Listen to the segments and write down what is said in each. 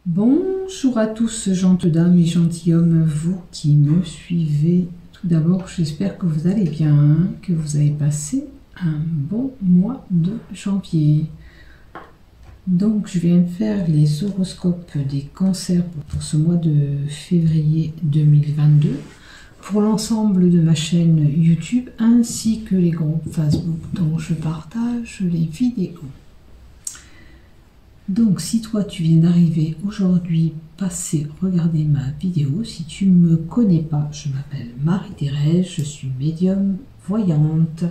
Bonjour à tous, gentilles dames et gentilshommes, vous qui me suivez. Tout d'abord, j'espère que vous allez bien, que vous avez passé un bon mois de janvier. Donc, je viens de faire les horoscopes des cancers pour ce mois de février 2022 pour l'ensemble de ma chaîne YouTube ainsi que les groupes Facebook dont je partage les vidéos. Donc, si toi tu viens d'arriver aujourd'hui, passer regarder ma vidéo. Si tu ne me connais pas, je m'appelle Marie-Thérèse, je suis médium voyante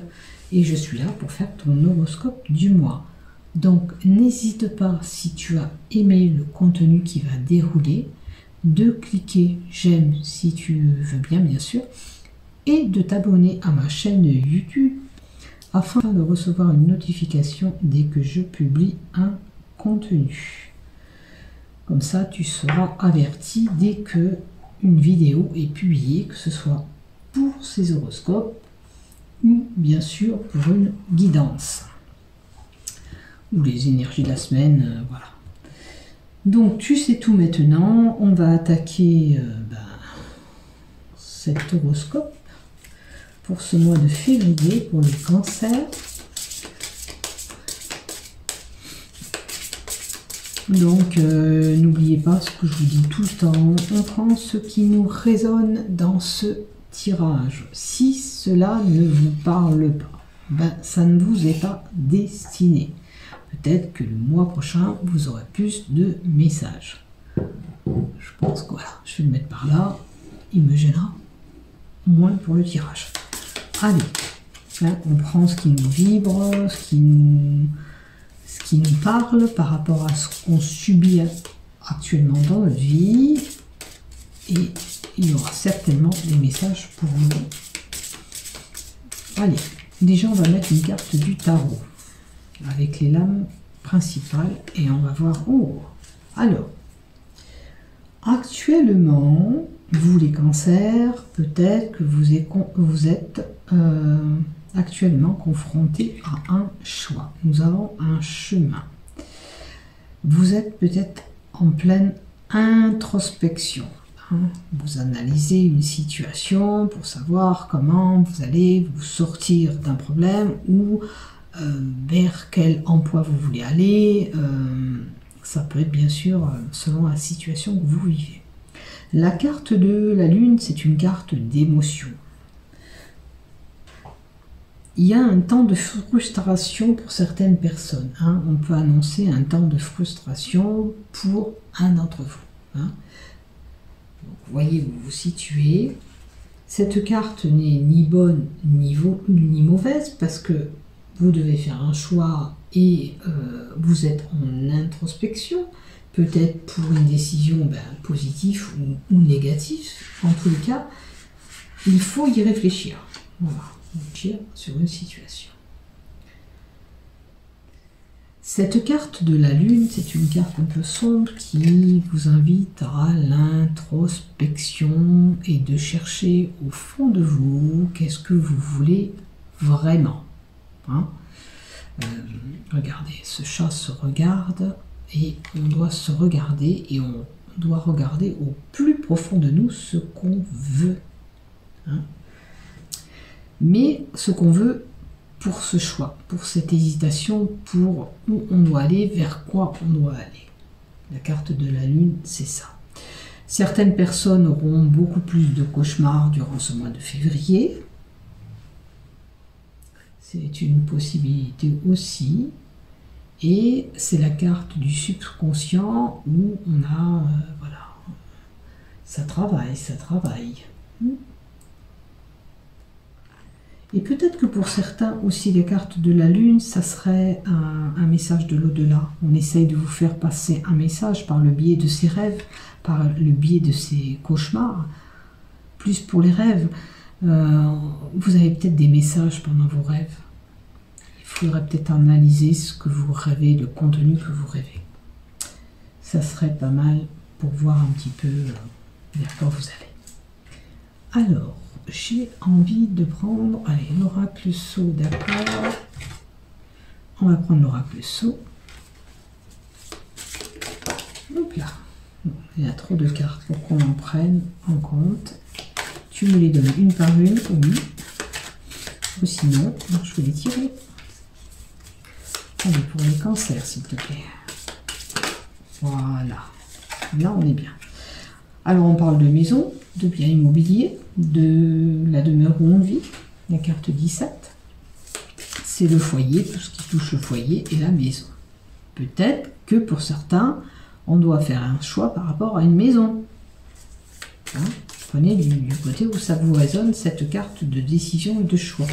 et je suis là pour faire ton horoscope du mois. Donc, n'hésite pas, si tu as aimé le contenu qui va dérouler, de cliquer j'aime si tu veux bien sûr, et de t'abonner à ma chaîne YouTube afin de recevoir une notification dès que je publie un contenu. Comme ça, tu seras averti dès que une vidéo est publiée, que ce soit pour ces horoscopes ou bien sûr pour une guidance ou les énergies de la semaine, voilà. Donc tu sais tout maintenant, on va attaquer cet horoscope pour ce mois de février pour les cancers. Donc n'oubliez pas ce que je vous dis tout le temps, on prend ce qui nous résonne dans ce tirage. Si cela ne vous parle pas, ça ne vous est pas destiné. Peut-être que le mois prochain, vous aurez plus de messages. Je pense que voilà, je vais le mettre par là. Il me gênera moins pour le tirage. Allez, là, on prend ce qui nous vibre, ce qui nous parle par rapport à ce qu'on subit actuellement dans notre vie. Et il y aura certainement des messages pour vous. Allez, déjà on va mettre une carte du tarot avec les lames principales et on va voir. Oh, alors, actuellement, vous les cancers, peut-être que vous êtes actuellement confrontés à un choix. Nous avons un chemin. Vous êtes peut-être en pleine introspection. Vous analysez une situation pour savoir comment vous allez vous sortir d'un problème ou vers quel emploi vous voulez aller. Ça peut être bien sûr selon la situation que vous vivez. La carte de la lune, c'est une carte d'émotion. Il y a un temps de frustration pour certaines personnes. On peut annoncer un temps de frustration pour un d'entre vous. Donc, voyez où vous vous situez. Cette carte n'est ni bonne ni mauvaise parce que vous devez faire un choix et vous êtes en introspection, peut-être pour une décision positive ou négative. En tous les cas, il faut y réfléchir. Voilà, réfléchir sur une situation. Cette carte de la lune, c'est une carte un peu sombre qui vous invite à l'introspection et de chercher au fond de vous qu'est-ce que vous voulez vraiment. Regardez, ce chat se regarde et on doit se regarder et on doit regarder au plus profond de nous ce qu'on veut. Mais ce qu'on veut pour ce choix, pour cette hésitation, pour où on doit aller, vers quoi on doit aller. La carte de la lune, c'est ça. Certaines personnes auront beaucoup plus de cauchemars durant ce mois de février. C'est une possibilité aussi. Et c'est la carte du subconscient où on a, voilà, ça travaille, ça travaille. Et peut-être que pour certains aussi, les cartes de la lune, ça serait un message de l'au-delà. On essaye de vous faire passer un message par le biais de ses rêves, par le biais de ses cauchemars. Plus pour les rêves, vous avez peut-être des messages pendant vos rêves. Il faudrait peut-être analyser ce que vous rêvez, le contenu que vous rêvez. Ça serait pas mal pour voir un petit peu vers quoi vous allez. Alors, j'ai envie de prendre, allez, l'oracle saut, d'accord. On va prendre l'oracle sceau. Hop là. Bon, il y a trop de cartes pour qu'on en prenne en compte. Tu me les donnes une par une, oui. Ou sinon, je vais les tirer. Allez, pour les cancers, s'il te plaît. Voilà. Là, on est bien. Alors, on parle de maison, de biens immobiliers, de la demeure où on vit. La carte 17. C'est le foyer, tout ce qui touche le foyer et la maison. Peut-être que pour certains, on doit faire un choix par rapport à une maison. Hein, prenez du côté où ça vous résonne, cette carte de décision et de choix.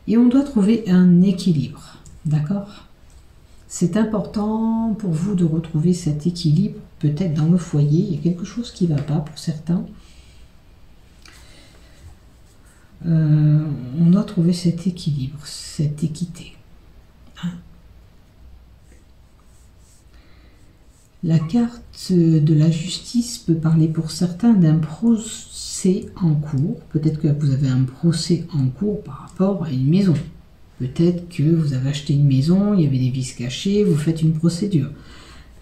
Et on doit trouver un équilibre. D'accord? C'est important pour vous de retrouver cet équilibre, peut-être dans le foyer. Il y a quelque chose qui ne va pas pour certains. On doit trouver cet équilibre, cette équité. Hein? La carte de la justice peut parler pour certains d'un procès en cours. Peut-être que vous avez un procès en cours par rapport à une maison. Peut-être que vous avez acheté une maison, il y avait des vices cachés, vous faites une procédure.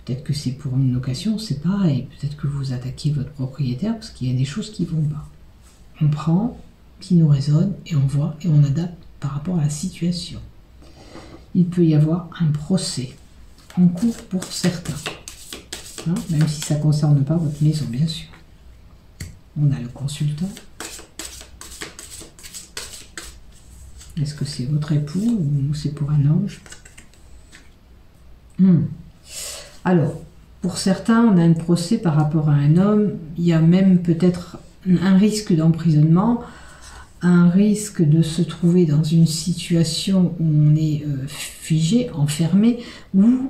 Peut-être que c'est pour une location, c'est pareil. Peut-être que vous attaquez votre propriétaire parce qu'il y a des choses qui vont pas. On prend qui nous résonne et on voit et on adapte par rapport à la situation. Il peut y avoir un procès en cours pour certains. Hein, même si ça ne concerne pas votre maison, bien sûr. On a le consultant. Est-ce que c'est votre époux ou c'est pour un homme? Alors, pour certains, on a un procès par rapport à un homme. Il y a même peut-être un risque d'emprisonnement, un risque de se trouver dans une situation où on est figé, enfermé, où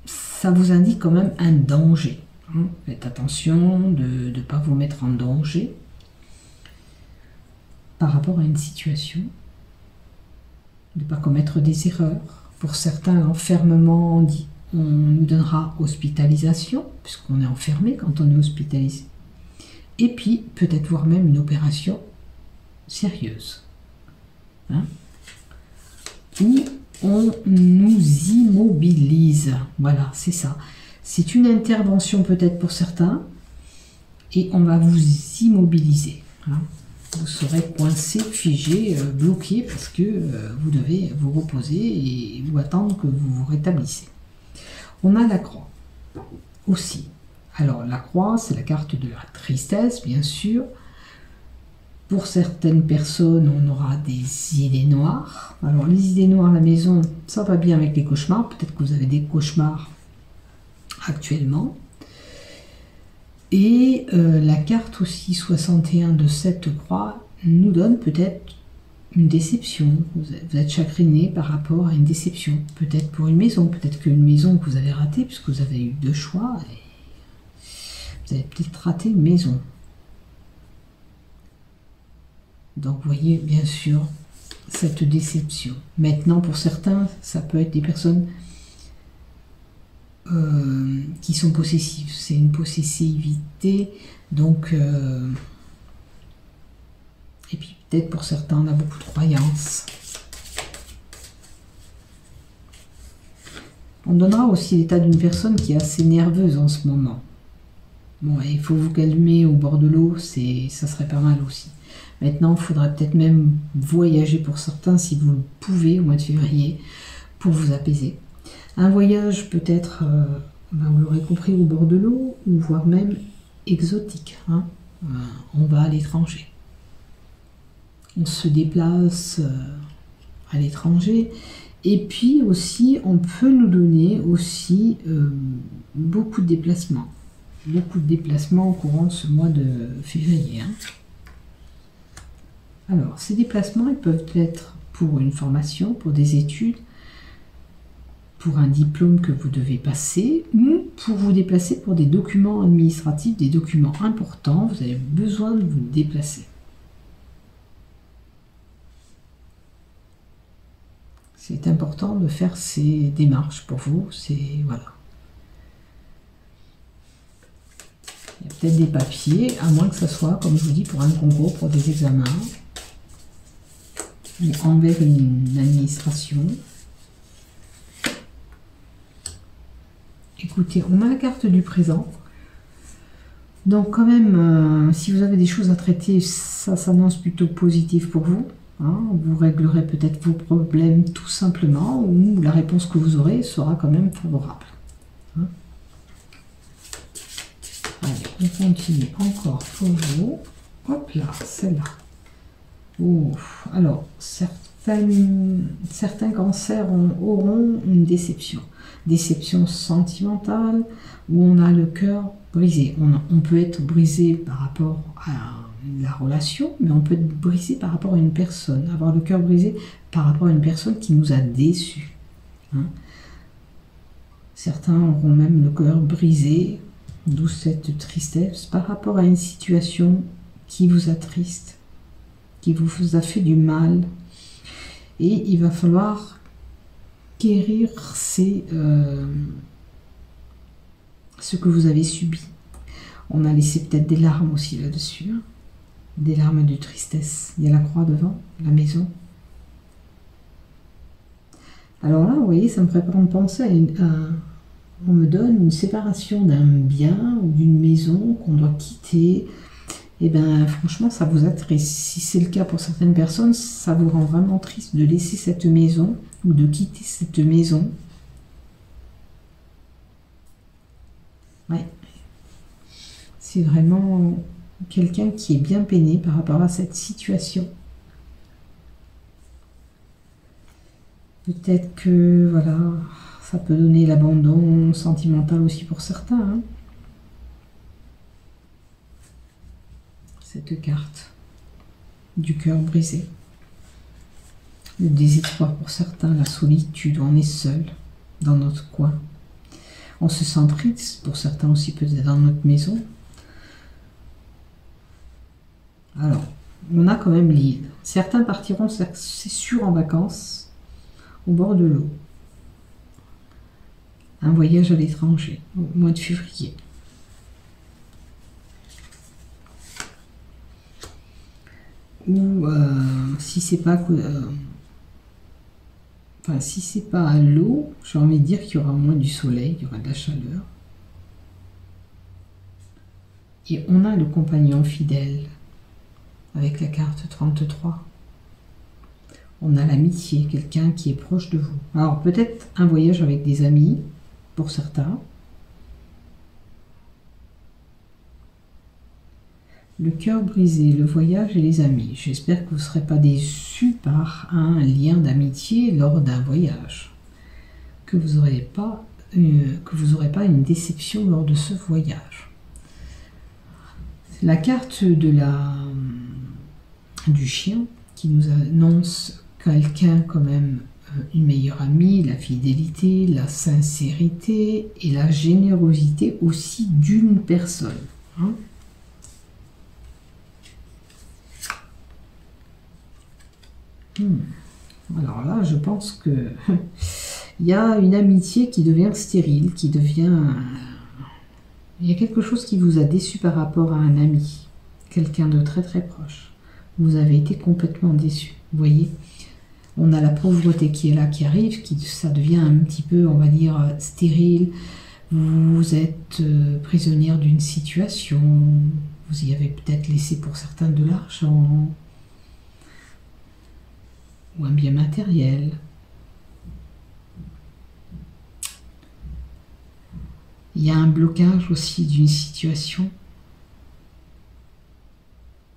ça vous indique quand même un danger. Hein. Faites attention de ne pas vous mettre en danger par rapport à une situation, de ne pas commettre des erreurs. Pour certains, l'enfermement, on nous donnera hospitalisation, puisqu'on est enfermé quand on est hospitalisé. Et puis, peut-être voire même une opération sérieuse. Hein, où on nous immobilise. Voilà, c'est ça. C'est une intervention peut-être pour certains, et on va vous immobiliser. Hein. Vous serez coincé, figé, bloqué, parce que vous devez vous reposer et vous attendre que vous vous rétablissez. On a la croix aussi. Alors la croix, c'est la carte de la tristesse, bien sûr. Pour certaines personnes, on aura des idées noires. Alors les idées noires à la maison, ça va bien avec les cauchemars. Peut-être que vous avez des cauchemars actuellement. Et la carte aussi 61 de cette croix nous donne peut-être une déception. Vous êtes chagriné par rapport à une déception. Peut-être pour une maison, peut-être qu'une maison que vous avez ratée, puisque vous avez eu deux choix. Et vous avez peut-être raté une maison. Donc vous voyez bien sûr cette déception. Maintenant pour certains, ça peut être des personnes qui sont possessives. C'est une possessivité. Donc et puis peut-être pour certains, on a beaucoup de croyances. On donnera aussi l'état d'une personne qui est assez nerveuse en ce moment. Bon, il faut vous calmer au bord de l'eau, ça serait pas mal aussi. Maintenant, il faudra peut-être même voyager pour certains, si vous le pouvez, au mois de février, pour vous apaiser. Un voyage peut-être, vous l'aurez compris, au bord de l'eau, ou voire même exotique. Hein. On va à l'étranger. On se déplace à l'étranger. Et puis aussi, on peut nous donner aussi beaucoup de déplacements. Beaucoup de déplacements au courant de ce mois de février. Hein. Alors, ces déplacements, ils peuvent être pour une formation, pour des études, pour un diplôme que vous devez passer, ou pour vous déplacer pour des documents administratifs, des documents importants, vous avez besoin de vous déplacer. C'est important de faire ces démarches pour vous, voilà. Il y a peut-être des papiers, à moins que ce soit, comme je vous dis, pour un concours, pour des examens. ou envers une administration. Écoutez, on a la carte du présent. Donc quand même, si vous avez des choses à traiter, ça s'annonce plutôt positif pour vous. Hein. Vous réglerez peut-être vos problèmes tout simplement, ou la réponse que vous aurez sera quand même favorable. Hein. Allez, on continue encore pour vous. Hop là, celle-là. Oh, alors, certains cancers auront une déception. Déception sentimentale, où on a le cœur brisé. On peut être brisé par rapport à la relation, mais on peut être brisé par rapport à une personne. Avoir le cœur brisé par rapport à une personne qui nous a déçus. Hein. Certains auront même le cœur brisé, d'où cette tristesse, par rapport à une situation qui vous attriste, qui vous a fait du mal. Et il va falloir guérir ce que vous avez subi. On a laissé peut-être des larmes aussi là-dessus, hein. Des larmes de tristesse. Il y a la croix devant, la maison. Alors là, vous voyez, ça me ferait penser on me donne une séparation d'un bien ou d'une maison qu'on doit quitter. Et bien, franchement, ça vous attriste. Si c'est le cas pour certaines personnes, ça vous rend vraiment triste de laisser cette maison ou de quitter cette maison. Ouais. C'est vraiment quelqu'un qui est bien peiné par rapport à cette situation. Peut-être que, voilà, ça peut donner l'abandon sentimental aussi pour certains. Hein. Cette carte du cœur brisé. Le désespoir pour certains, la solitude, on est seul dans notre coin. On se sent triste pour certains aussi, peut-être dans notre maison. Alors, on a quand même l'île. Certains partiront, c'est sûr, en vacances au bord de l'eau. Un voyage à l'étranger au mois de février. Ou si c'est pas si c'est pas à l'eau, j'ai envie de dire qu'il y aura moins du soleil, il y aura de la chaleur. Et on a le compagnon fidèle avec la carte 33. On a l'amitié, quelqu'un qui est proche de vous. Alors peut-être un voyage avec des amis pour certains. Le cœur brisé, le voyage et les amis. J'espère que vous ne serez pas déçus par un lien d'amitié lors d'un voyage. Que vous n'aurez pas une déception lors de ce voyage. La carte du chien qui nous annonce quelqu'un quand même, une meilleure amie, la fidélité, la sincérité et la générosité aussi d'une personne. Hein. Alors là, je pense que il y a une amitié qui devient stérile, il y a quelque chose qui vous a déçu par rapport à un ami, quelqu'un de très très proche. Vous avez été complètement déçu. Vous voyez, on a la pauvreté qui est là, qui arrive, ça devient un petit peu, on va dire, stérile. Vous êtes prisonnière d'une situation, vous y avez peut-être laissé pour certains de l'argent, ou un bien matériel. Il y a un blocage aussi d'une situation.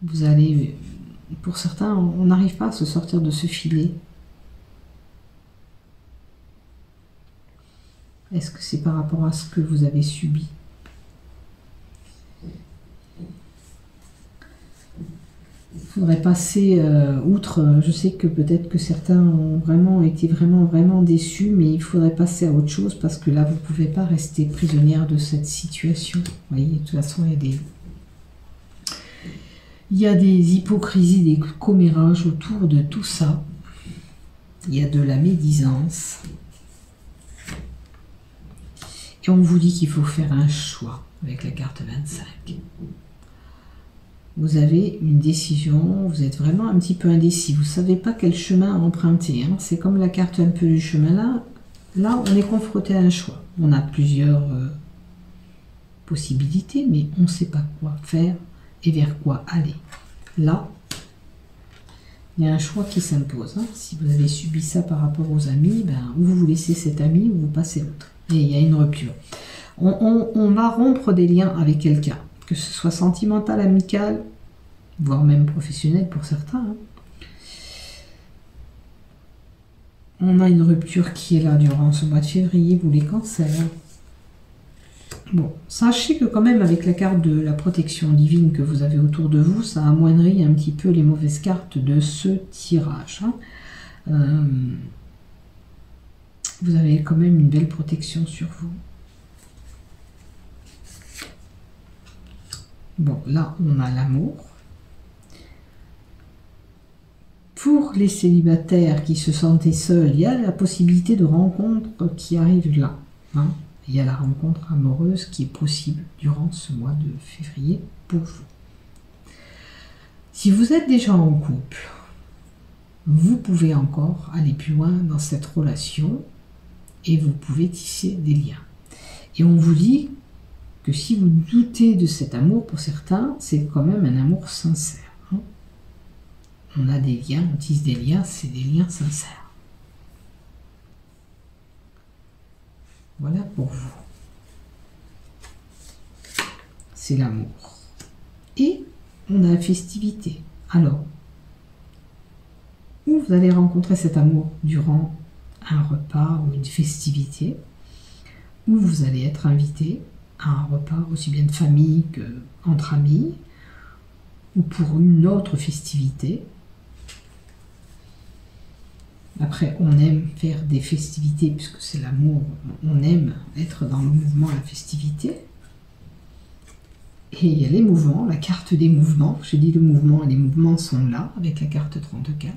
Vous allez, pour certains, on n'arrive pas à se sortir de ce filet. Est-ce que c'est par rapport à ce que vous avez subi? Il faudrait passer outre. Je sais que peut-être que certains ont vraiment été vraiment déçus, mais il faudrait passer à autre chose parce que là, vous ne pouvez pas rester prisonnière de cette situation. Vous voyez, de toute façon, il y a des hypocrisies, des commérages autour de tout ça. Il y a de la médisance. Et on vous dit qu'il faut faire un choix avec la carte 25. vous avez une décision, vous êtes vraiment un petit peu indécis, vous ne savez pas quel chemin emprunter. Hein. C'est comme la carte un peu du chemin là. Là, on est confronté à un choix. On a plusieurs possibilités, mais on ne sait pas quoi faire et vers quoi aller. Là, il y a un choix qui s'impose. Hein. Si vous avez subi ça par rapport aux amis, ben, ou vous laissez cet ami ou vous passez l'autre. Et il y a une rupture. On va rompre des liens avec quelqu'un, que ce soit sentimental, amical, voire même professionnel pour certains. Hein. On a une rupture qui est là durant ce mois de février, vous les cancers. Bon, sachez que quand même avec la carte de la protection divine que vous avez autour de vous, ça amoindrit un petit peu les mauvaises cartes de ce tirage. Hein. Vous avez quand même une belle protection sur vous. Bon, là, on a l'amour. Pour les célibataires qui se sentaient seuls, il y a la possibilité de rencontres qui arrivent là. Hein. Il y a la rencontre amoureuse qui est possible durant ce mois de février pour vous. Si vous êtes déjà en couple, vous pouvez encore aller plus loin dans cette relation et vous pouvez tisser des liens. Et on vous dit que si vous doutez de cet amour, pour certains, c'est quand même un amour sincère. Hein. On a des liens, on tisse des liens, c'est des liens sincères. Voilà pour vous. C'est l'amour. Et on a la festivité. Alors, où vous allez rencontrer cet amour durant un repas ou une festivité, où vous allez être invité à un repas aussi bien de famille qu'entre amis, ou pour une autre festivité. Après, on aime faire des festivités, puisque c'est l'amour, on aime être dans le mouvement, la festivité. Et il y a les mouvements, la carte des mouvements. J'ai dit le mouvement, et les mouvements sont là, avec la carte 34.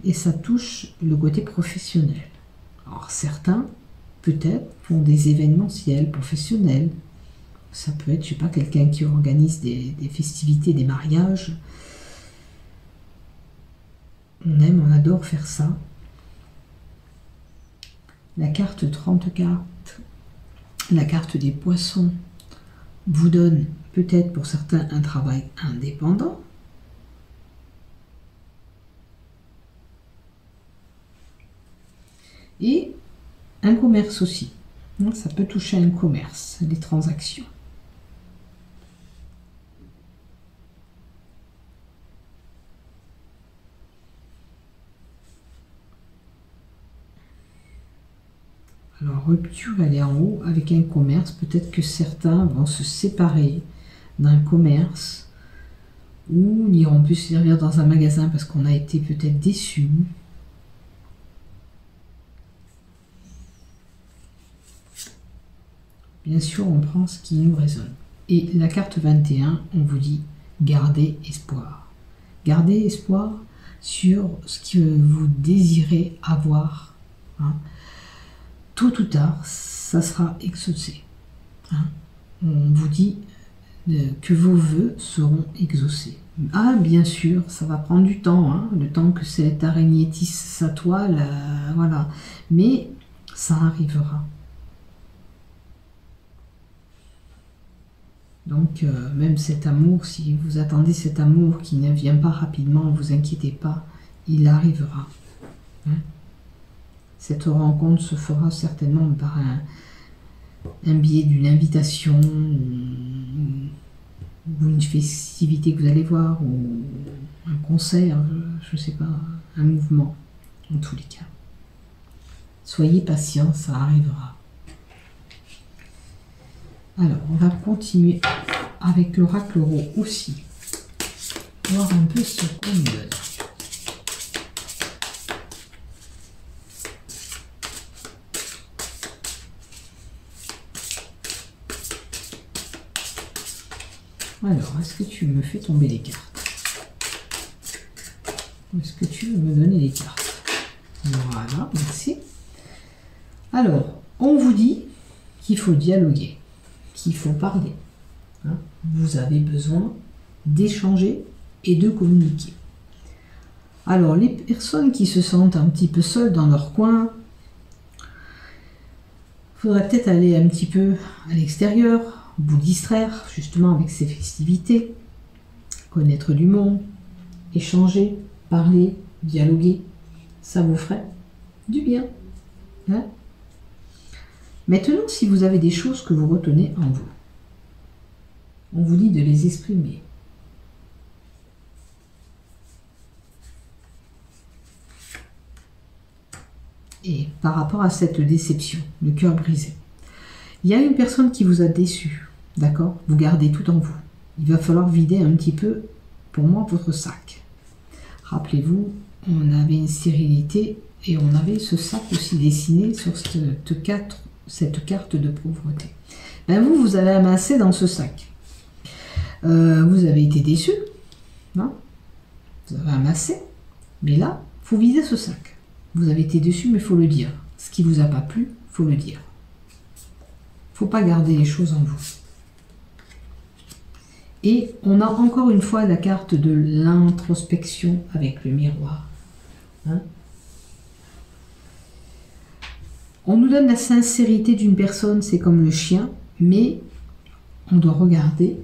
Et ça touche le côté professionnel. Alors certains, peut-être, font des événementiels professionnels. Ça peut être, je sais pas, quelqu'un qui organise des festivités, des mariages. On aime, on adore faire ça. La carte 34, la carte des poissons, vous donne peut-être pour certains un travail indépendant. Et un commerce aussi. Ça peut toucher un commerce, les transactions. Alors, rupture, elle est en haut avec un commerce. Peut-être que certains vont se séparer d'un commerce ou n'iront plus servir dans un magasin parce qu'on a été peut-être déçu. Bien sûr, on prend ce qui nous résonne. Et la carte 21, on vous dit gardez espoir. Gardez espoir sur ce que vous désirez avoir. Hein. Tôt ou tard, ça sera exaucé. Hein. On vous dit que vos vœux seront exaucés. Ah, bien sûr, ça va prendre du temps, hein, le temps que cette araignée tisse sa toile, voilà. Mais ça arrivera. Donc, même cet amour, si vous attendez cet amour qui ne vient pas rapidement, ne vous inquiétez pas, il arrivera. Hein. Cette rencontre se fera certainement par un biais d'une invitation, ou une festivité que vous allez voir, ou un concert, je ne sais pas, un mouvement, en tous les cas. Soyez patient, ça arrivera. Alors, on va continuer avec l'oracle Rho aussi. Voir un peu ce qu'on nous donne. Alors, est-ce que tu me fais tomber les cartes? Est-ce que tu veux me donner les cartes? Voilà, merci. Alors, on vous dit qu'il faut dialoguer, qu'il faut parler. Hein. Vous avez besoin d'échanger et de communiquer. Alors, les personnes qui se sentent un petit peu seules dans leur coin, il faudrait peut-être aller un petit peu à l'extérieur, vous distraire justement avec ces festivités, connaître du monde, échanger, parler, dialoguer, ça vous ferait du bien. Hein? Maintenant, si vous avez des choses que vous retenez en vous, on vous dit de les exprimer. Et par rapport à cette déception, le cœur brisé, il y a une personne qui vous a déçu, d'accord? Vous gardez tout en vous. Il va falloir vider un petit peu, pour moi, votre sac. Rappelez-vous, on avait une stérilité et on avait ce sac aussi dessiné sur cette carte de pauvreté. Ben vous avez amassé dans ce sac. Vous avez été déçu, non? Vous avez amassé, mais là, il faut vider ce sac. Vous avez été déçu, mais il faut le dire. Ce qui ne vous a pas plu, il faut le dire. Il ne faut pas garder les choses en vous. Et on a encore une fois la carte de l'introspection avec le miroir. Hein? On nous donne la sincérité d'une personne, c'est comme le chien, mais on doit regarder.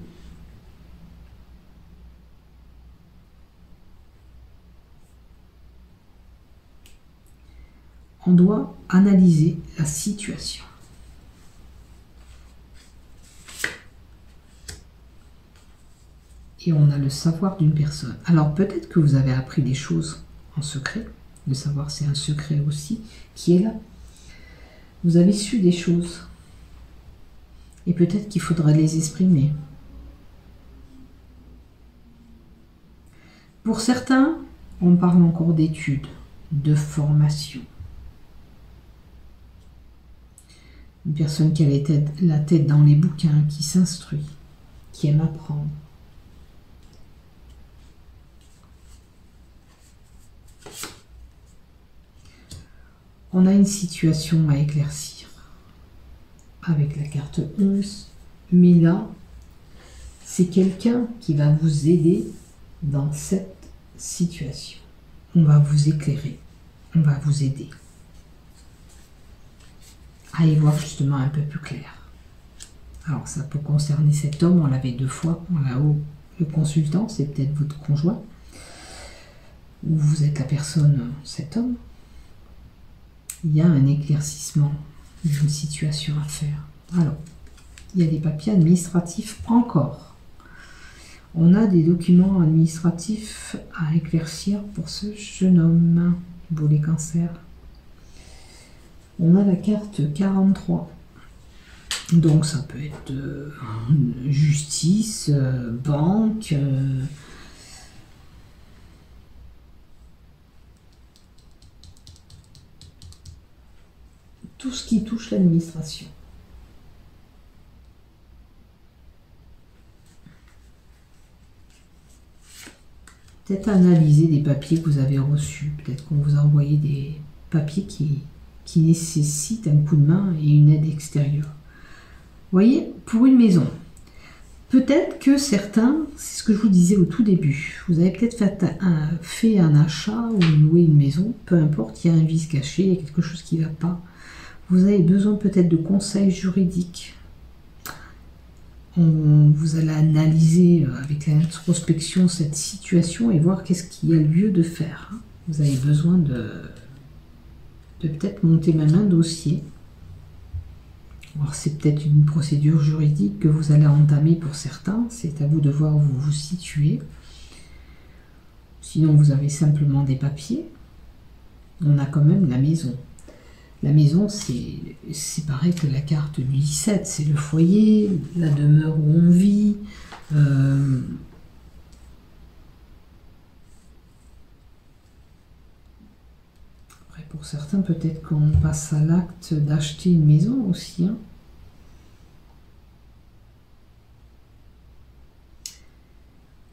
On doit analyser la situation. Et on a le savoir d'une personne. Alors peut-être que vous avez appris des choses en secret. Le savoir, c'est un secret aussi qui est là. Vous avez su des choses. Et peut-être qu'il faudra les exprimer. Pour certains, on parle encore d'études, de formation. Une personne qui a la tête dans les bouquins, qui s'instruit, qui aime apprendre. On a une situation à éclaircir avec la carte 11, mais là, c'est quelqu'un qui va vous aider dans cette situation. On va vous éclairer, on va vous aider à y voir justement un peu plus clair. Alors ça peut concerner cet homme, on l'avait 2 fois, on a le consultant, c'est peut-être votre conjoint, ou vous êtes la personne, cet homme. Il y a un éclaircissement d'une situation à faire. Alors, il y a des papiers administratifs encore. On a des documents administratifs à éclaircir pour ce jeune homme, pour les cancers. On a la carte 43. Donc ça peut être justice, banque, tout ce qui touche l'administration. Peut-être analyser des papiers que vous avez reçus. Peut-être qu'on vous a envoyé des papiers qui nécessitent un coup de main et une aide extérieure. Vous voyez, pour une maison, peut-être que certains, c'est ce que je vous disais au tout début, vous avez peut-être fait un achat ou loué une maison, peu importe, il y a un vice caché, il y a quelque chose qui ne va pas. Vous avez besoin peut-être de conseils juridiques. Vous allez analyser avec l'introspection cette situation et voir qu'est-ce qu'il y a lieu de faire. Vous avez besoin de peut-être monter même un dossier. Alors c'est peut-être une procédure juridique que vous allez entamer pour certains. C'est à vous de voir où vous vous situez. Sinon vous avez simplement des papiers. On a quand même la maison. La maison, c'est pareil que la carte du 17, c'est le foyer, la demeure où on vit. Après, pour certains, peut-être qu'on passe à l'acte d'acheter une maison aussi. Hein.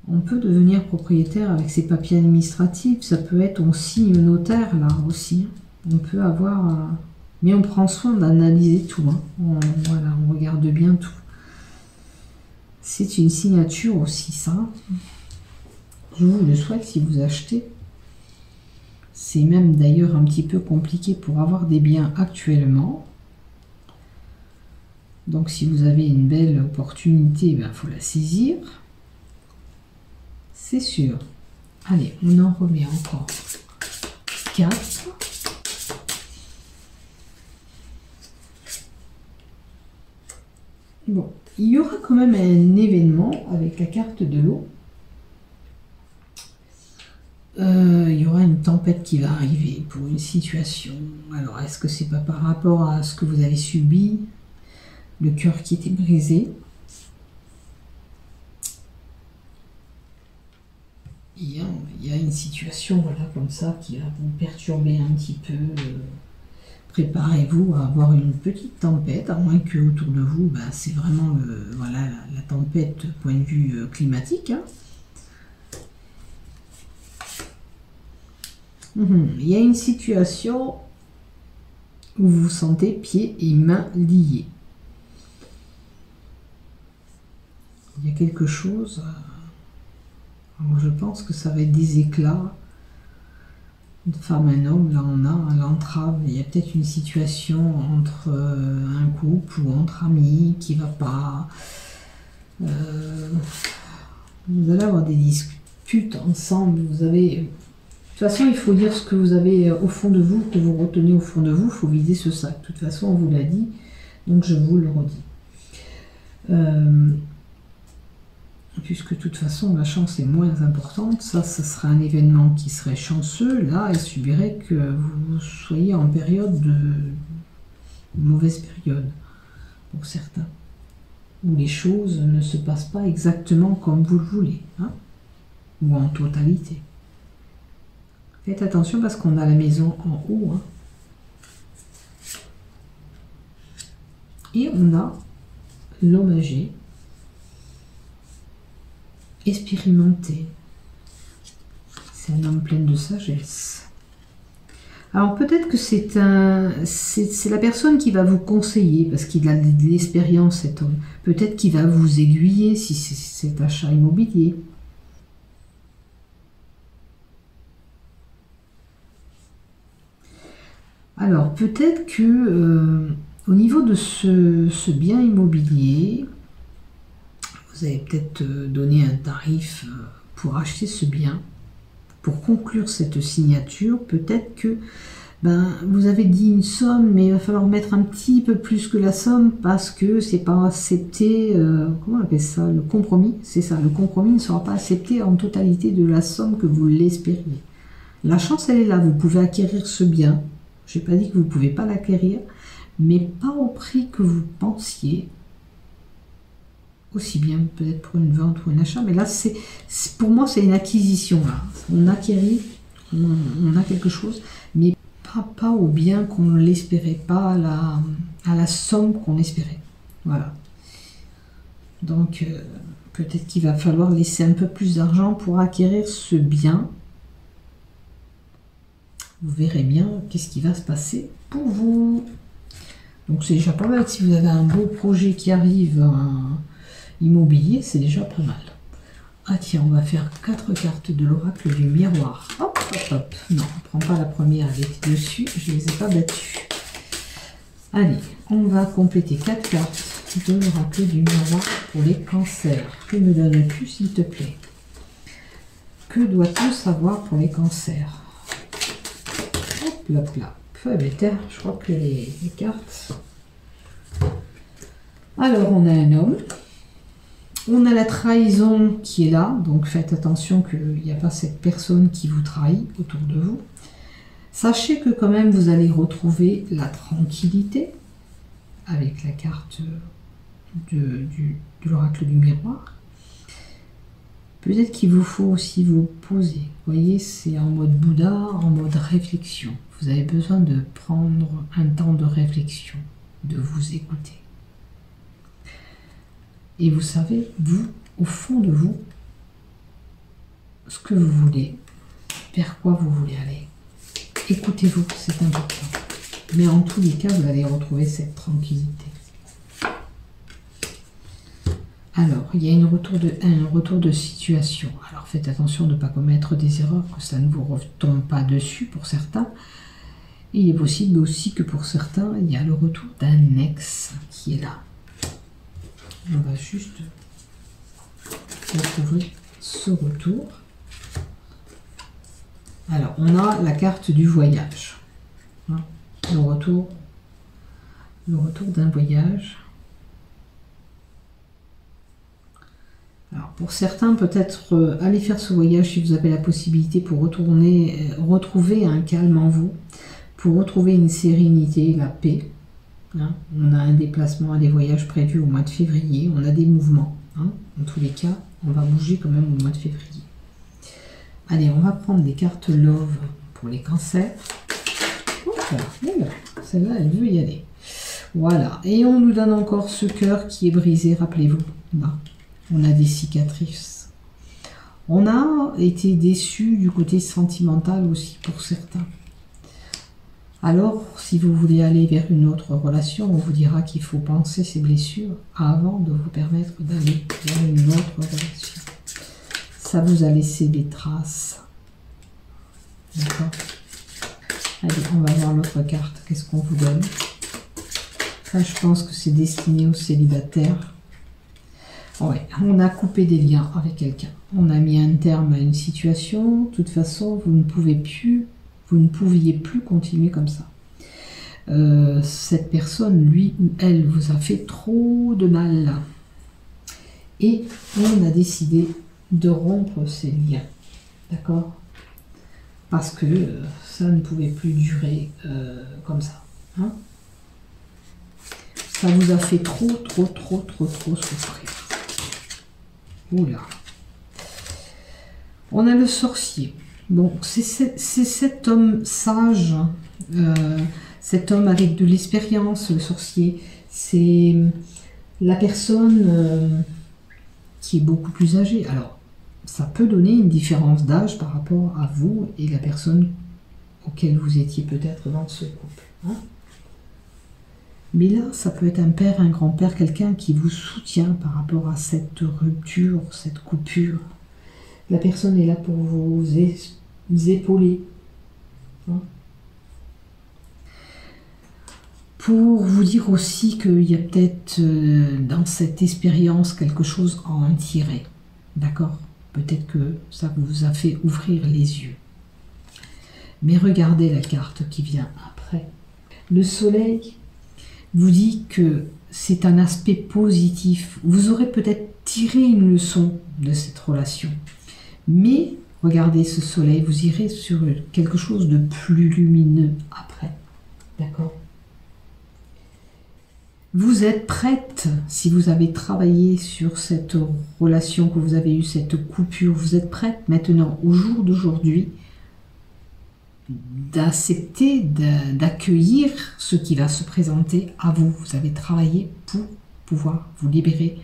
On peut devenir propriétaire avec ses papiers administratifs. Ça peut être, on signe au notaire là aussi. On peut avoir... Mais on prend soin d'analyser tout. Hein. Voilà, on regarde bien tout. C'est une signature aussi, ça. Je vous le souhaite si vous achetez. C'est même d'ailleurs un petit peu compliqué pour avoir des biens actuellement. Donc si vous avez une belle opportunité, il faut la saisir. C'est sûr. Allez, on en remet encore 4. Bon, il y aura quand même un événement avec la carte de l'eau. Il y aura une tempête qui va arriver pour une situation. Alors, est-ce que c'est pas par rapport à ce que vous avez subi, le cœur qui était brisé? Il y a une situation, voilà, comme ça, qui va vous perturber un petit peu. Préparez-vous à avoir une petite tempête, à moins que autour de vous, c'est vraiment voilà, la tempête point de vue climatique. Hein. Il y a une situation où vous vous sentez pieds et mains liés. Il y a quelque chose. Alors je pense que ça va être des éclats de femme et un homme. Là, on a l'entrave. Il y a peut-être une situation entre un couple ou entre amis qui va pas. Vous allez avoir des disputes ensemble. Vous avez. De toute façon, il faut dire ce que vous avez au fond de vous, que vous retenez au fond de vous. Il faut vider ce sac. De toute façon, on vous l'a dit. Donc, je vous le redis. Puisque de toute façon la chance est moins importante, ça serait un événement qui serait chanceux, là, il subirait que vous soyez en période de mauvaise période, pour certains, où les choses ne se passent pas exactement comme vous le voulez, hein, ou en totalité. Faites attention parce qu'on a la maison en haut, hein. Et on a l'homme âgé, expérimenté. C'est un homme plein de sagesse. Alors peut-être que c'est la personne qui va vous conseiller, parce qu'il a de l'expérience, cet homme. Peut-être qu'il va vous aiguiller si c'est cet achat immobilier. Alors peut-être que au niveau de ce bien immobilier, vous avez peut-être donné un tarif pour acheter ce bien. Pour conclure cette signature, peut-être que vous avez dit une somme, mais il va falloir mettre un petit peu plus que la somme parce que c'est pas accepté. Comment on appelle ça? Le compromis, c'est ça. Le compromis ne sera pas accepté en totalité de la somme que vous l'espériez. La chance, elle est là. Vous pouvez acquérir ce bien. Je n'ai pas dit que vous ne pouvez pas l'acquérir, mais pas au prix que vous pensiez. Aussi bien peut-être pour une vente ou un achat, mais là, pour moi, c'est une acquisition. Là. On acquérit, on a quelque chose, mais pas au bien qu'on l'espérait, pas à la somme qu'on espérait. Voilà. Donc, peut-être qu'il va falloir laisser un peu plus d'argent pour acquérir ce bien. Vous verrez bien qu'est-ce qui va se passer pour vous. Donc, c'est déjà pas mal. Si vous avez un beau projet qui arrive, immobilier, c'est déjà pas mal. Ah tiens, on va faire 4 cartes de l'oracle du miroir. Hop, hop, hop. Non, on ne prend pas la première, elle était dessus, je ne les ai pas battues. Allez, on va compléter 4 cartes de l'oracle du miroir pour les cancers. Que me donnes-tu, s'il te plaît? Que doit-on savoir pour les cancers? Hop, là, là. Je crois que les cartes... Alors, on a un homme. On a la trahison qui est là, donc faites attention qu'il n'y a pas cette personne qui vous trahit autour de vous. Sachez que quand même vous allez retrouver la tranquillité avec la carte de l'oracle du miroir. Peut-être qu'il vous faut aussi vous poser. Vous voyez, c'est en mode Bouddha, en mode réflexion. Vous avez besoin de prendre un temps de réflexion, de vous écouter. Et vous savez, vous, au fond de vous, ce que vous voulez, vers quoi vous voulez aller. Écoutez-vous, c'est important. Mais en tous les cas, vous allez retrouver cette tranquillité. Alors, il y a un retour de situation. Alors, faites attention de ne pas commettre des erreurs, que ça ne vous retombe pas dessus pour certains. Et il est possible aussi que pour certains, il y a le retour d'un ex qui est là. On va juste retrouver ce retour. Alors, on a la carte du voyage. Hein, le retour d'un voyage. Alors, pour certains, peut-être aller faire ce voyage si vous avez la possibilité pour retrouver un calme en vous, pour retrouver une sérénité, la paix. Hein. On a un déplacement, des voyages prévus au mois de février, on a des mouvements. Hein. Dans tous les cas, on va bouger quand même au mois de février. Allez, on va prendre des cartes Love pour les cancers. Voilà, celle-là, elle veut y aller. Voilà, et on nous donne encore ce cœur qui est brisé, rappelez-vous. Là, on a des cicatrices. On a été déçus du côté sentimental aussi pour certains. Alors, si vous voulez aller vers une autre relation, on vous dira qu'il faut penser ces blessures avant de vous permettre d'aller vers une autre relation. Ça vous a laissé des traces. D'accord? Allez, on va voir l'autre carte. Qu'est-ce qu'on vous donne? Là, je pense que c'est destiné aux célibataires. Ouais, on a coupé des liens avec quelqu'un. On a mis un terme à une situation. De toute façon, vous ne pouviez plus continuer comme ça. Cette personne, lui ou elle, vous a fait trop de mal. Et on a décidé de rompre ces liens. D'accord? Parce que ça ne pouvait plus durer comme ça. Hein? Ça vous a fait trop souffrir. Oula. On a le sorcier. Bon, c'est cet homme sage, cet homme avec de l'expérience, le sorcier. C'est la personne qui est beaucoup plus âgée. Alors, ça peut donner une différence d'âge par rapport à vous et la personne auquel vous étiez peut-être dans ce couple. Hein? Mais là, ça peut être un père, un grand-père, quelqu'un qui vous soutient par rapport à cette rupture, cette coupure. La personne est là pour vous épauler. Hein? Pour vous dire aussi qu'il y a peut-être dans cette expérience quelque chose à en tirer. D'accord? Peut-être que ça vous a fait ouvrir les yeux. Mais regardez la carte qui vient après. Le soleil vous dit que c'est un aspect positif. Vous aurez peut-être tiré une leçon de cette relation. Mais regardez ce soleil, vous irez sur quelque chose de plus lumineux après. D'accord? Vous êtes prête, si vous avez travaillé sur cette relation que vous avez eue, cette coupure, vous êtes prête maintenant, au jour d'aujourd'hui, d'accepter, d'accueillir ce qui va se présenter à vous. Vous avez travaillé pour pouvoir vous libérer.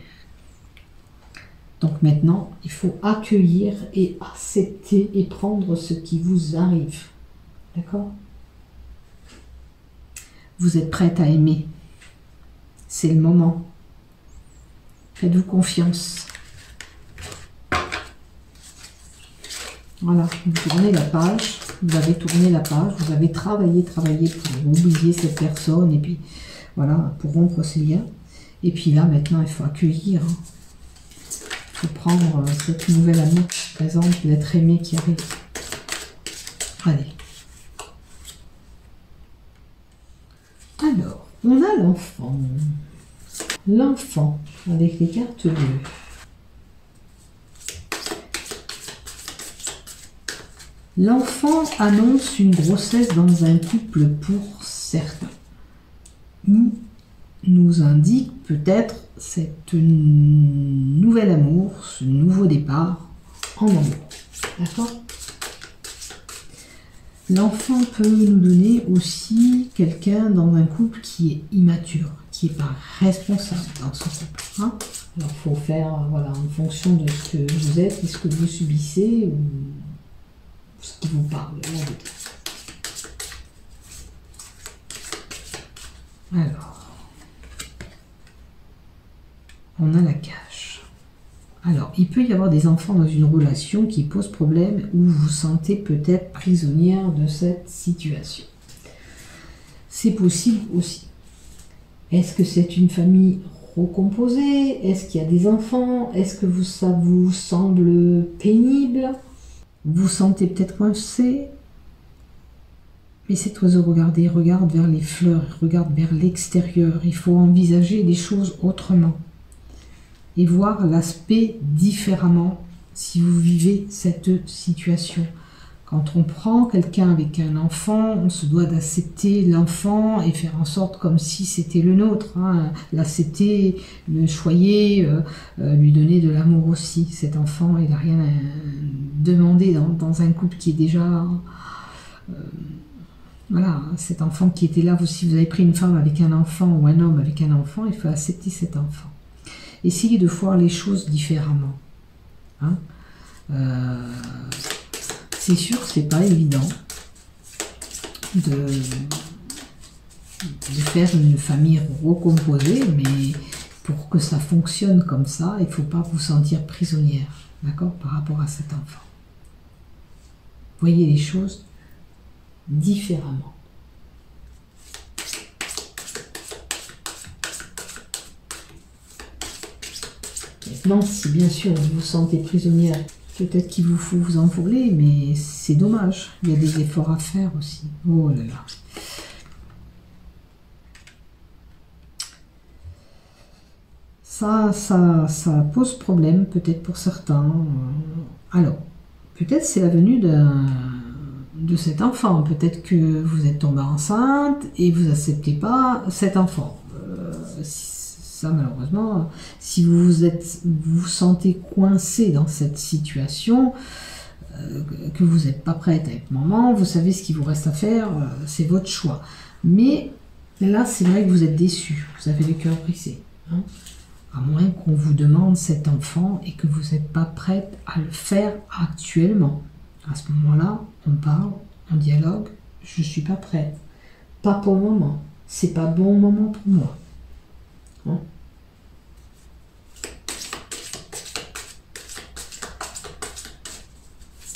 Donc maintenant, il faut accueillir et accepter et prendre ce qui vous arrive. D'accord? Vous êtes prête à aimer. C'est le moment. Faites-vous confiance. Voilà, vous tournez la page. Vous avez tourné la page. Vous avez travaillé pour oublier cette personne. Et puis, voilà, pour rompre ces liens. Et puis là, maintenant, il faut accueillir. Il faut prendre cette nouvelle amie présente, l'être aimé qui arrive. Allez. Alors, on a l'enfant. L'enfant, avec les cartes bleues. L'enfant annonce une grossesse dans un couple pour certains. Il nous indique peut-être cette nouvel amour, ce nouveau départ en amour. D'accord? L'enfant peut nous donner aussi quelqu'un dans un couple qui est immature, qui n'est pas responsable dans ce couple. Hein? Alors, il faut faire voilà, en fonction de ce que vous êtes et ce que vous subissez ou ce qui vous parle. Alors, on a la cache. il peut y avoir des enfants dans une relation qui posent problème ou vous vous sentez peut-être prisonnière de cette situation. C'est possible aussi. Est-ce que c'est une famille recomposée? Est-ce qu'il y a des enfants? Est-ce que ça vous semble pénible? Vous vous sentez peut-être coincé? Mais cet oiseau, regardez, regarde vers les fleurs, regarde vers l'extérieur. Il faut envisager les choses autrement et voir l'aspect différemment si vous vivez cette situation. Quand on prend quelqu'un avec un enfant, on se doit d'accepter l'enfant et faire en sorte comme si c'était le nôtre, hein. L'accepter, le choyer, lui donner de l'amour aussi. Cet enfant, il n'a rien à demander dans un couple qui est déjà... voilà, cet enfant qui était là, si vous avez pris une femme avec un enfant ou un homme avec un enfant, il faut accepter cet enfant. Essayez de voir les choses différemment. Hein. C'est sûr que c'est pas évident de faire une famille recomposée, mais pour que ça fonctionne comme ça, il ne faut pas vous sentir prisonnière, d'accord, par rapport à cet enfant. Voyez les choses différemment. Maintenant, si bien sûr vous vous sentez prisonnière, peut-être qu'il vous faut vous envoler, mais c'est dommage. Il y a des efforts à faire aussi. Oh là là. Ça pose problème peut-être pour certains. Alors, peut-être c'est la venue de cet enfant. Peut-être que vous êtes tombée enceinte et vous n'acceptez pas cet enfant. Ça, malheureusement, si vous vous sentez coincé dans cette situation, que vous n'êtes pas prête à être maman, vous savez ce qu'il vous reste à faire, c'est votre choix. Mais là, c'est vrai que vous êtes déçu, vous avez le cœur brisé. Hein, à moins qu'on vous demande cet enfant et que vous n'êtes pas prête à le faire actuellement. À ce moment-là, on parle, on dialogue, je ne suis pas prête. Pas pour le moment. C'est pas bon moment pour moi. Hein?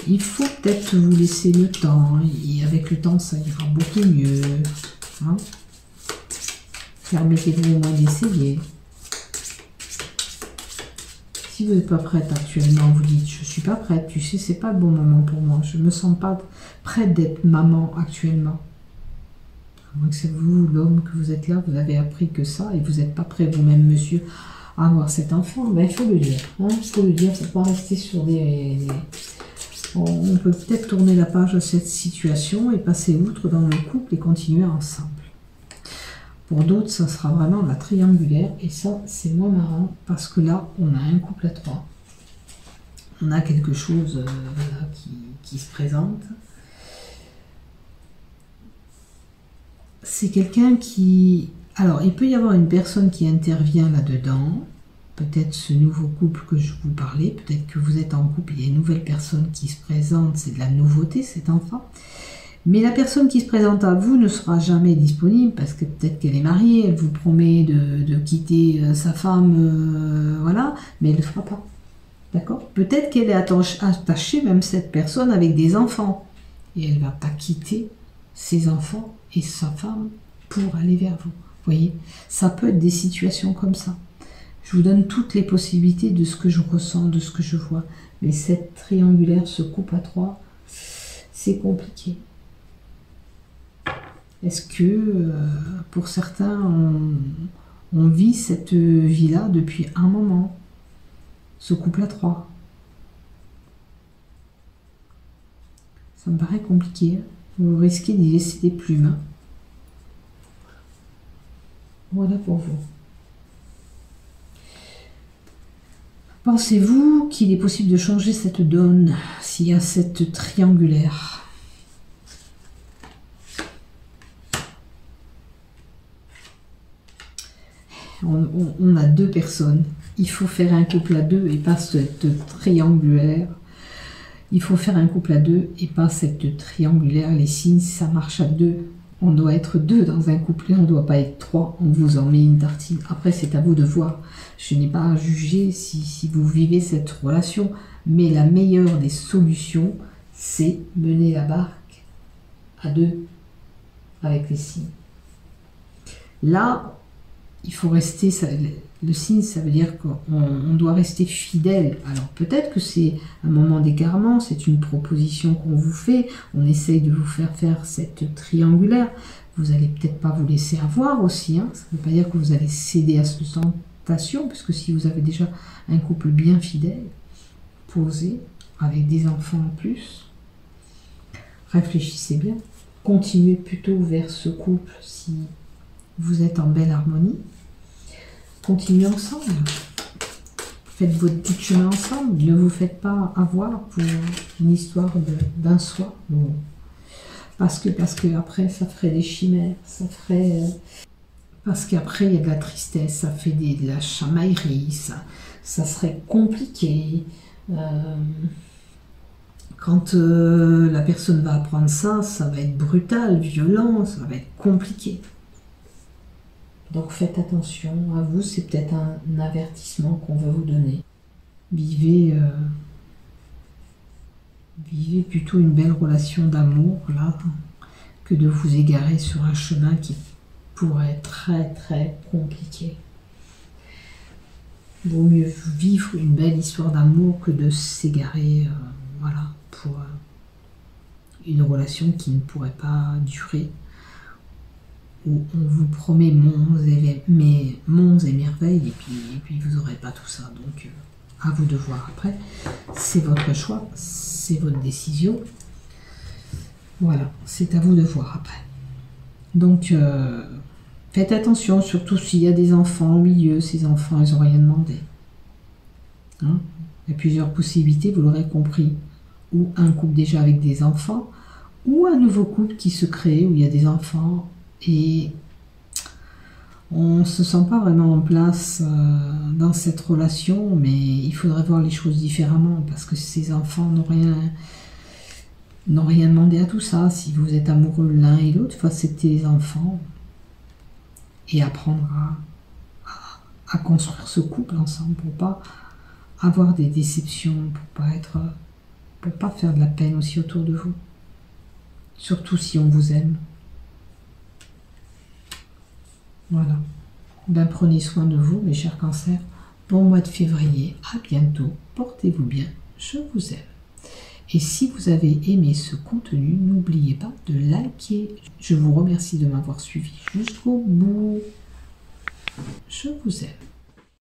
Il faut peut-être vous laisser le temps, et avec le temps ça ira beaucoup mieux. Hein? Permettez-vous au moins d'essayer. Si vous n'êtes pas prête actuellement, vous dites je suis pas prête, tu sais c'est pas le bon moment pour moi, je me sens pas prête d'être maman actuellement. À moins que c'est vous, l'homme, que vous êtes là, vous avez appris que ça et vous n'êtes pas prêt vous-même, monsieur, à avoir cet enfant, ben, il faut le dire. Hein, il faut le dire, ça ne peut pas rester sur des... On peut peut-être tourner la page de cette situation et passer outre dans le couple et continuer ensemble. Pour d'autres, ça sera vraiment la triangulaire et ça, c'est moins marrant parce que là, on a un couple à 3. On a quelque chose voilà, qui se présente. C'est quelqu'un qui... Alors, il peut y avoir une personne qui intervient là-dedans, peut-être ce nouveau couple que je vous parlais, peut-être que vous êtes en couple, il y a une nouvelle personne qui se présente, c'est de la nouveauté cet enfant, mais la personne qui se présente à vous ne sera jamais disponible parce que peut-être qu'elle est mariée, elle vous promet de quitter sa femme, voilà, mais elle ne le fera pas, d'accord? Peut-être qu'elle est attachée, même cette personne, avec des enfants, et elle ne va pas quitter ses enfants et sa femme pour aller vers vous. Vous voyez, ça peut être des situations comme ça. Je vous donne toutes les possibilités de ce que je ressens, de ce que je vois. Mais cette triangulaire se coupe à 3, c'est compliqué. Est-ce que, pour certains, on vit cette vie-là depuis un moment, ce couple à 3? Ça me paraît compliqué. Vous risquez d'y laisser des plumes. Voilà pour vous. Pensez-vous qu'il est possible de changer cette donne s'il y a cette triangulaire? On a 2 personnes. Il faut faire un couple à 2 et pas cette triangulaire. Il faut faire un couple à 2 et pas cette triangulaire. Les signes, ça marche à 2. On doit être 2 dans un couplet, on ne doit pas être 3, on vous en met une tartine. Après, c'est à vous de voir. Je n'ai pas à juger si vous vivez cette relation, mais la meilleure des solutions, c'est mener la barque à 2 avec les signes. Là, il faut rester, le signe, ça veut dire qu'on doit rester fidèle. Alors peut-être que c'est un moment d'égarement, c'est une proposition qu'on vous fait, on essaye de vous faire faire cette triangulaire. Vous n'allez peut-être pas vous laisser avoir aussi, hein. Ça ne veut pas dire que vous allez céder à cette tentation, parce que si vous avez déjà un couple bien fidèle, posé, avec des enfants en plus, réfléchissez bien. Continuez plutôt vers ce couple si vous êtes en belle harmonie. Continuez ensemble. Faites votre petit chemin ensemble. Ne vous faites pas avoir pour une histoire d'un soir. Non. Parce que après, ça ferait des chimères. Ça ferait... parce qu'après, il y a de la tristesse. Ça fait de la chamaillerie. Ça serait compliqué. Quand la personne va apprendre ça, ça va être brutal, violent, ça va être compliqué. Donc faites attention à vous, c'est peut-être un avertissement qu'on veut vous donner. Vivez plutôt une belle relation d'amour, là, que de vous égarer sur un chemin qui pourrait être très très compliqué. Vaut mieux vivre une belle histoire d'amour que de s'égarer, voilà, pour une relation qui ne pourrait pas durer, où on vous promet monts et merveilles, et puis vous n'aurez pas tout ça. Donc à vous de voir après. C'est votre choix, c'est votre décision. Voilà, c'est à vous de voir après. Donc faites attention, surtout s'il y a des enfants au milieu. Ces enfants, ils n'ont rien demandé. Hein? Il y a plusieurs possibilités, vous l'aurez compris. Ou un couple déjà avec des enfants, ou un nouveau couple qui se crée, où il y a des enfants, et on ne se sent pas vraiment en place dans cette relation, mais il faudrait voir les choses différemment, parce que ces enfants n'ont rien demandé à tout ça. Si vous êtes amoureux l'un et l'autre, il faut accepter les enfants et apprendre à construire ce couple ensemble, pour pas avoir des déceptions, pour pas faire de la peine aussi autour de vous. Surtout si on vous aime. Voilà. Ben, prenez soin de vous, mes chers cancers. Bon mois de février. À bientôt. Portez-vous bien. Je vous aime. Et si vous avez aimé ce contenu, n'oubliez pas de liker. Je vous remercie de m'avoir suivi jusqu'au bout. Je vous aime.